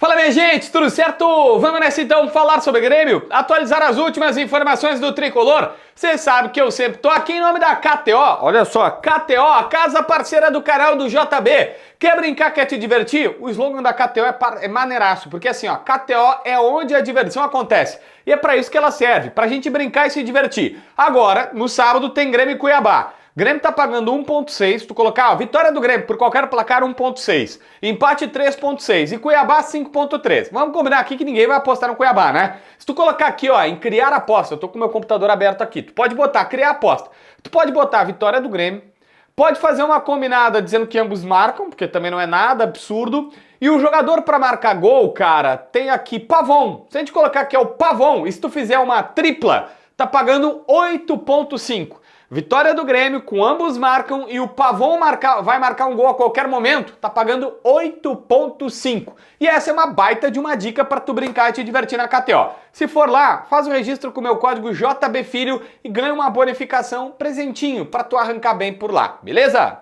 Fala minha gente, tudo certo? Vamos nessa então falar sobre Grêmio, atualizar as últimas informações do Tricolor. Você sabe que eu sempre tô aqui em nome da KTO, olha só, KTO, a casa parceira do canal do JB. Quer brincar, quer te divertir? O slogan da KTO é maneiraço, porque assim ó, KTO é onde a diversão acontece. E é pra isso que ela serve, pra gente brincar e se divertir. Agora, no sábado tem Grêmio e Cuiabá. Grêmio tá pagando 1.6, tu colocar, ó, vitória do Grêmio por qualquer placar 1.6, empate 3.6 e Cuiabá 5.3. Vamos combinar aqui que ninguém vai apostar no Cuiabá, né? Se tu colocar aqui, ó, em criar aposta, eu tô com o meu computador aberto aqui, tu pode botar criar aposta, tu pode botar a vitória do Grêmio, pode fazer uma combinada dizendo que ambos marcam, porque também não é nada absurdo, e o jogador para marcar gol, cara, tem aqui Pavon. Se a gente colocar aqui, ó, o Pavon, e se tu fizer uma tripla, tá pagando 8.5. Vitória do Grêmio, com ambos marcam e o Pavon vai marcar um gol a qualquer momento, tá pagando 8.5. E essa é uma baita de uma dica para tu brincar e te divertir na KTO. Se for lá, faz o registro com o meu código JBFilho e ganha uma bonificação, presentinho, para tu arrancar bem por lá, beleza?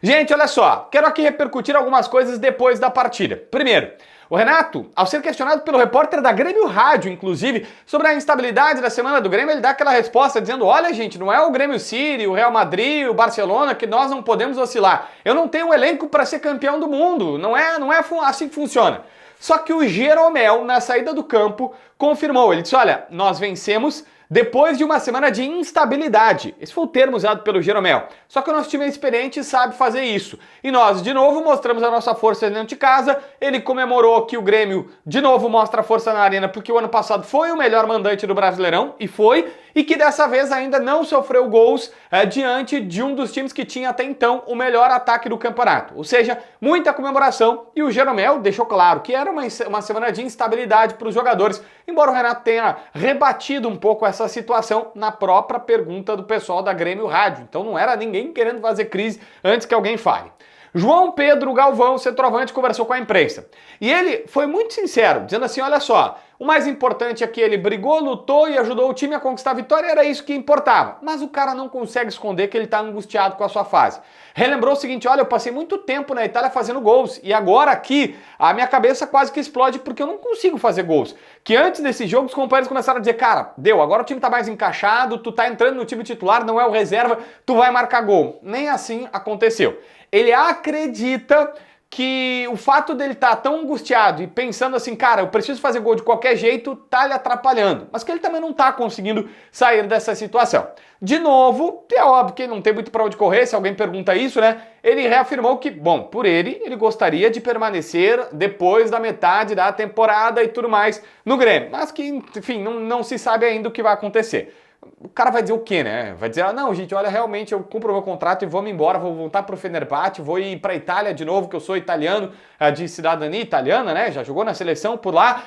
Gente, olha só, quero aqui repercutir algumas coisas depois da partida. Primeiro, o Renato, ao ser questionado pelo repórter da Grêmio Rádio, inclusive, sobre a instabilidade da semana do Grêmio, ele dá aquela resposta dizendo, olha gente, não é o Grêmio City, o Real Madrid, o Barcelona, que nós não podemos oscilar. Eu não tenho um elenco para ser campeão do mundo, não é assim que funciona. Só que o Jeromel, na saída do campo, confirmou, ele disse, olha, nós vencemos depois de uma semana de instabilidade. Esse foi o termo usado pelo Jeromel. Só que o nosso time é experiente e sabe fazer isso. E nós, de novo, mostramos a nossa força dentro de casa. Ele comemorou que o Grêmio, de novo, mostra força na arena, porque o ano passado foi o melhor mandante do Brasileirão, e foi, e que dessa vez ainda não sofreu gols diante de um dos times que tinha até então o melhor ataque do campeonato. Ou seja, muita comemoração, e o Jeromel deixou claro que era uma semana de instabilidade para os jogadores, embora o Renato tenha rebatido um pouco essa situação na própria pergunta do pessoal da Grêmio Rádio. Então não era ninguém querendo fazer crise antes que alguém fale. João Pedro Galvão, centroavante, conversou com a imprensa. E ele foi muito sincero, dizendo assim, olha só, o mais importante é que ele brigou, lutou e ajudou o time a conquistar a vitória, era isso que importava. Mas o cara não consegue esconder que ele está angustiado com a sua fase. Relembrou o seguinte, olha, eu passei muito tempo na Itália fazendo gols, e agora aqui a minha cabeça quase que explode porque eu não consigo fazer gols. Que antes desse jogo os companheiros começaram a dizer, cara, deu, agora o time tá mais encaixado, tu tá entrando no time titular, não é o reserva, tu vai marcar gol. Nem assim aconteceu. Ele acredita que o fato dele estar tão angustiado e pensando assim, cara, eu preciso fazer gol de qualquer jeito, tá lhe atrapalhando. Mas que ele também não tá conseguindo sair dessa situação. De novo, é óbvio que ele não tem muito pra onde correr, se alguém pergunta isso, né? Ele reafirmou que, bom, por ele gostaria de permanecer depois da metade da temporada e tudo mais no Grêmio. Mas que, enfim, não se sabe ainda o que vai acontecer. O cara vai dizer o quê, né? Vai dizer, ah, não, gente, olha, realmente eu cumpro o meu contrato e vou me embora, vou voltar pro Fenerbahçe, vou ir pra Itália de novo, que eu sou italiano, de cidadania italiana, né? Já jogou na seleção por lá.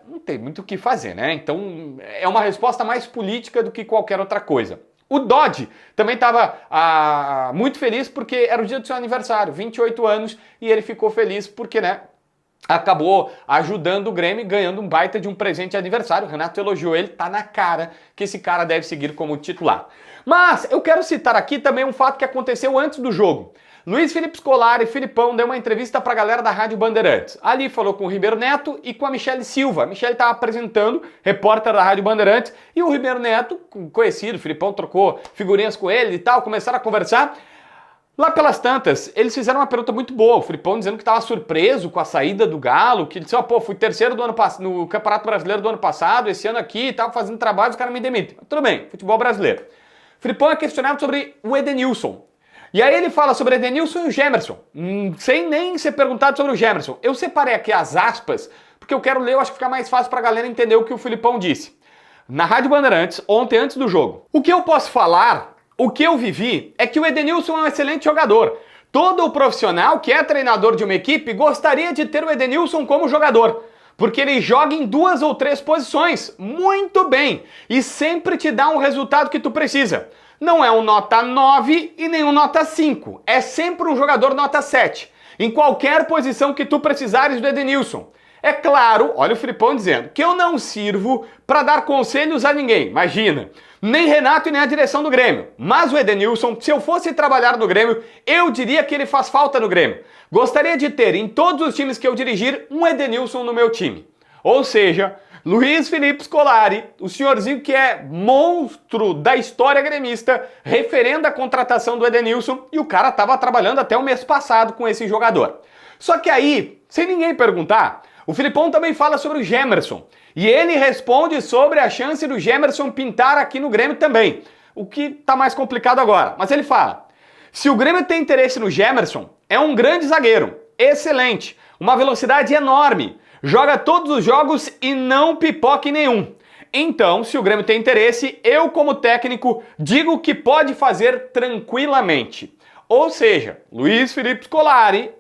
Não tem muito o que fazer, né? Então, é uma resposta mais política do que qualquer outra coisa. O Dodge também estava muito feliz porque era o dia do seu aniversário, 28 anos, e ele ficou feliz porque, né? Acabou ajudando o Grêmio, ganhando um baita de um presente de aniversário. O Renato elogiou ele, tá na cara que esse cara deve seguir como titular. Mas eu quero citar aqui também um fato que aconteceu antes do jogo. Luiz Felipe Scolari e Filipão deu uma entrevista pra galera da Rádio Bandeirantes. Ali falou com o Ribeiro Neto e com a Michele Silva. A Michele estava apresentando, repórter da Rádio Bandeirantes, e o Ribeiro Neto, conhecido, o Filipão trocou figurinhas com ele e tal, começaram a conversar. Lá pelas tantas, eles fizeram uma pergunta muito boa, o Filipão dizendo que estava surpreso com a saída do Galo, que ele disse, pô, fui terceiro no Campeonato Brasileiro do ano passado, esse ano aqui, estava fazendo trabalho, os caras me demitem. Tudo bem, futebol brasileiro. O Filipão é questionado sobre o Edenilson. E aí ele fala sobre Edenilson e o Gemerson, sem nem ser perguntado sobre o Gemerson. Eu separei aqui as aspas, porque eu quero ler, eu acho que fica mais fácil pra galera entender o que o Filipão disse. Na Rádio Bandeirantes, ontem antes do jogo. O que eu posso falar... O que eu vivi é que o Edenilson é um excelente jogador. Todo profissional que é treinador de uma equipe gostaria de ter o Edenilson como jogador, porque ele joga em 2 ou 3 posições muito bem e sempre te dá um resultado que tu precisa. Não é um nota 9 e nem um nota 5, é sempre um jogador nota 7, em qualquer posição que tu precisares do Edenilson. É claro, olha o Filipão dizendo, que eu não sirvo para dar conselhos a ninguém, imagina. Nem Renato e nem a direção do Grêmio. Mas o Edenilson, se eu fosse trabalhar no Grêmio, eu diria que ele faz falta no Grêmio. Gostaria de ter, em todos os times que eu dirigir, um Edenilson no meu time. Ou seja, Luiz Felipe Scolari, o senhorzinho que é monstro da história gremista, referenda a contratação do Edenilson, e o cara estava trabalhando até o mês passado com esse jogador. Só que aí, sem ninguém perguntar, o Filipão também fala sobre o Gemerson. E ele responde sobre a chance do Gemerson pintar aqui no Grêmio também. O que tá mais complicado agora. Mas ele fala, se o Grêmio tem interesse no Gemerson, é um grande zagueiro, excelente, uma velocidade enorme, joga todos os jogos e não pipoca em nenhum. Então, se o Grêmio tem interesse, eu como técnico digo que pode fazer tranquilamente. Ou seja, Luiz Felipe Scolari,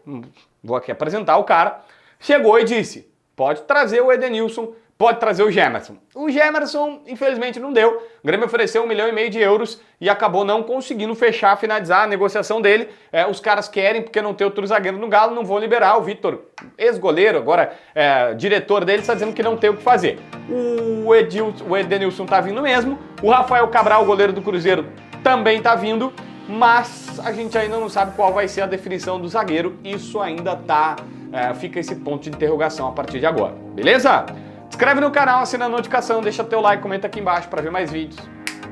vou aqui apresentar o cara, chegou e disse, pode trazer o Edenilson, pode trazer o Gemerson. O Gemerson, infelizmente, não deu. O Grêmio ofereceu 1,5 milhão de euros e acabou não conseguindo fechar, finalizar a negociação dele. Os caras querem, porque não tem outro zagueiro no Galo, não vão liberar. O Vitor, ex-goleiro, agora diretor dele, está dizendo que não tem o que fazer. O Edenilson tá vindo mesmo. O Rafael Cabral, goleiro do Cruzeiro, também tá vindo. Mas a gente ainda não sabe qual vai ser a definição do zagueiro. Isso ainda tá... fica esse ponto de interrogação a partir de agora. Beleza? Se inscreve no canal, assina a notificação, deixa teu like, comenta aqui embaixo para ver mais vídeos.